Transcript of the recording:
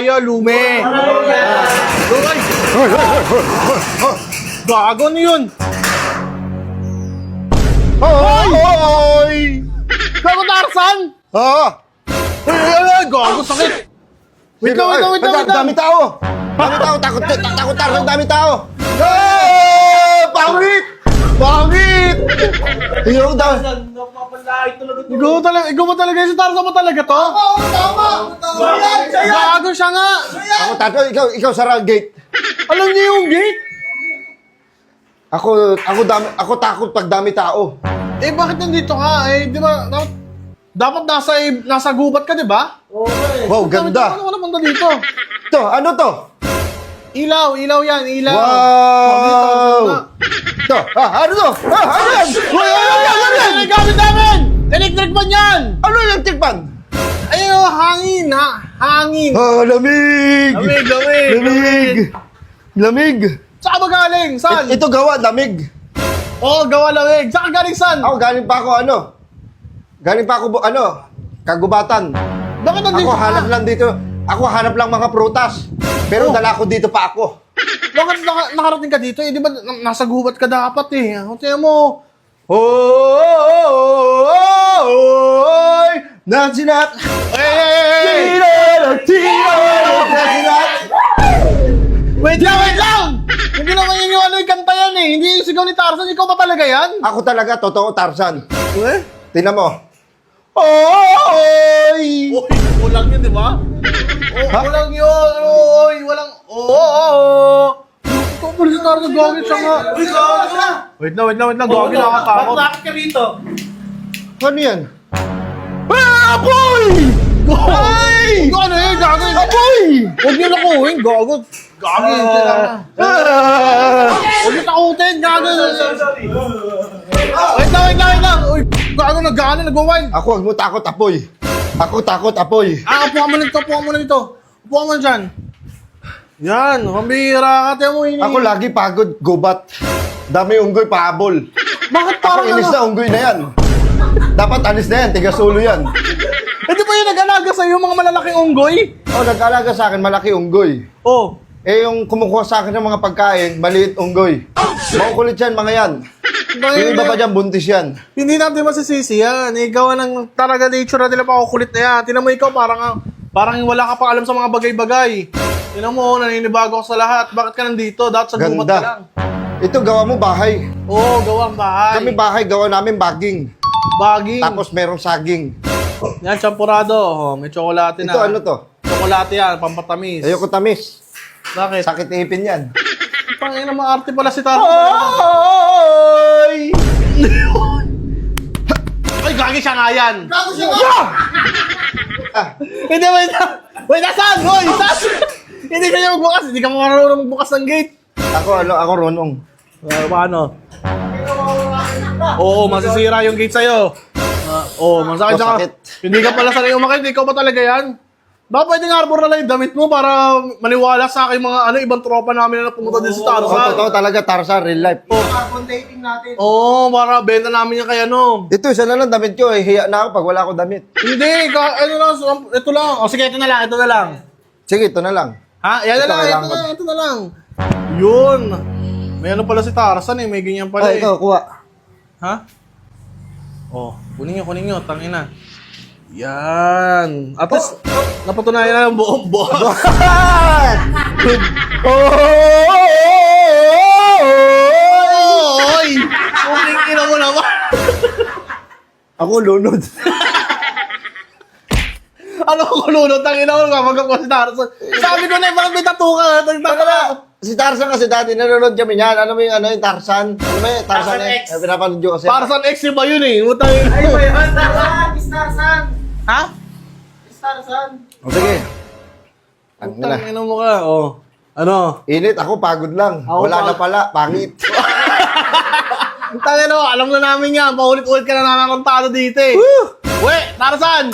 tayo, lume. Ay! Gago na yun. Hoy! Gago Tarzan! Oo! Ay, gago, sakit. Wait lang. Dami tao! Dami tao! Takot Tarzan, dami tao! Pangit! Pangit! Ikaw daw! Ikaw ba talaga si Tarzan mo talaga to? Tama! Gago siya nga. Ako tato, ikaw sarang gate. Alam niyo yung gate? Ako takot pag dami tao. Eh, bakit nandito ka? Eh, di ba, dapat nasa gubat ka, di ba? Wow, ganda. Ano naman dito? To, ano to? Ilaw yan, ilaw. Wow! To, ano to? Ano yan? Ano yan? Gamit namin! Electric fan yan! Ano yung tikpan? Ayun, hangin, ha? Hangin. Lamig! Lamig. Lamig! Saan ba galing? Saan? Ito gawa, lamig. Oo, gawa lamig. Saan ka galing, saan? Ako, galing pa ako, kagubatan. Bakit nandito Ako ka? hanap lang dito. Ako hanap lang mga prutas. Pero dala ko dito pa ako. Bakit nakarating ka dito? Eh, di ba nasa gubat ka dapat eh. Tingnan mo. Hoy! Nansinat! Nansinat! Wait lang! Hindi naman yun yung ano yung kanta yan eh. Hindi yung sigaw ni Tarzan. Ikaw ba talaga yan? Ako talaga, totoo Tarzan. Eh? Tingnan mo. Hoy! Uy, kulang yun, di ba? Ha? Kulang yun. Uy, walang... Ikaw pala si Tarzan. Gawin siya nga. Wait lang. Gawin nakakatakot. Bakit ka rito? Ano yan? Apoy! Ay! Ano eh? Gagawin. Apoy! Huwag niyo nakuhin. Gagawin. Gagawin. Huwag niyo takutin. Gagawin. Sorry. Wait lang. Uy, gagawin. Nag-wind. Ako, huwag mo takot, apoy. Ako takot, apoy. Upuan mo na dito. Upuan mo na dyan. Yan, pambihira ka. Tiyan mo, Ako lagi pagod, gubat. Dami unggoy, pahabol. Bakit Ako parang inis na unggoy na yan. Dapat alis na yan, tigasulo yan. Eh, di ba yung nag-alaga sa'yo mga malalaking unggoy? Oh, nag-alaga sa akin, malaki unggoy. Oh. Eh, yung kumukuha sa akin ng mga pagkain, maliit unggoy. Makukulit yan, mga yan. Yung iba pa dyan, buntis yan. Hindi natin masisisi yan. Ikaw ng talaga nature na nila pakukulit na yan. Tinan mo ikaw, parang wala ka pa alam sa mga bagay-bagay. Tinan mo, naninibago ka sa lahat. Bakit ka nandito? Dapat sa gumat ka lang. Ganda. Ito, gawa mo bahay. Oo, gawang bahay. Kami bahay, gawa namin baging. Baging. Tapos merong saging. Yan, champurado. Oh, may tsokolate na. Ito, ano to? Tsokolate yan, pampatamis. Ayoko tamis. Bakit? Sakit ipin yan. Pangina, maarte pala si Tarzan. Hoy! Ay, gagi siya nga yan. Gago siya nga! Hindi, wait, saan? Hoy, saan? Hindi ka niya magbukas. Hindi ka marunong magbukas ng gate. Ako runong. Paano? Oo, masisira yung gate sa'yo. Masakit siya ka. Masakit. Hindi ka pala sanay umakit. Ikaw ba talaga yan? Baka pwedeng arbor na lang yung damit mo para maniwala sa akin mga ibang tropa namin na pumunta din sa Tarzan. Totoo talaga, Tarzan, real life. Carbon dating natin. Oo, para benta namin yan kay ano. Ito, isa na lang damit ko. Hiya na ako pag wala akong damit. Hindi, ito lang. O sige, ito na lang. Sige, ito na lang. Ha? Yan na Ito, lang, kailangan ito na lang. Yun. May ano pala si Tarzan eh, may ganyan pala eh. Ikaw, kuha. Ha? Oh, kunin nyo, tangina. Yan. At least, napatunayan na ng buong boss. Oy! Kuning ina mo naman. Ako lunod. Ano ko lunod? Tangina mo, kapag ako si Tarzan. Sabi ko na, bakit may tattoo ka? Si Tarzan kasi dati nanonood kami niyan. Ano mo yung Tarzan? Ano mo yung Tarzan eh? Pinapanood nyo kasi. Tarzan X ba yun eh? Utang ina. Ay, ba yun? Starsan! Ha? Starsan! O sige. Ano na? Utang ina mo ka. Oh. Ano? Init, ako pagod lang. Ako Wala na pagod. pala, pangit. Tangina mo, alam na namin yan. Paulit-ulit ka na nanarantado dito eh. We, Tarzan!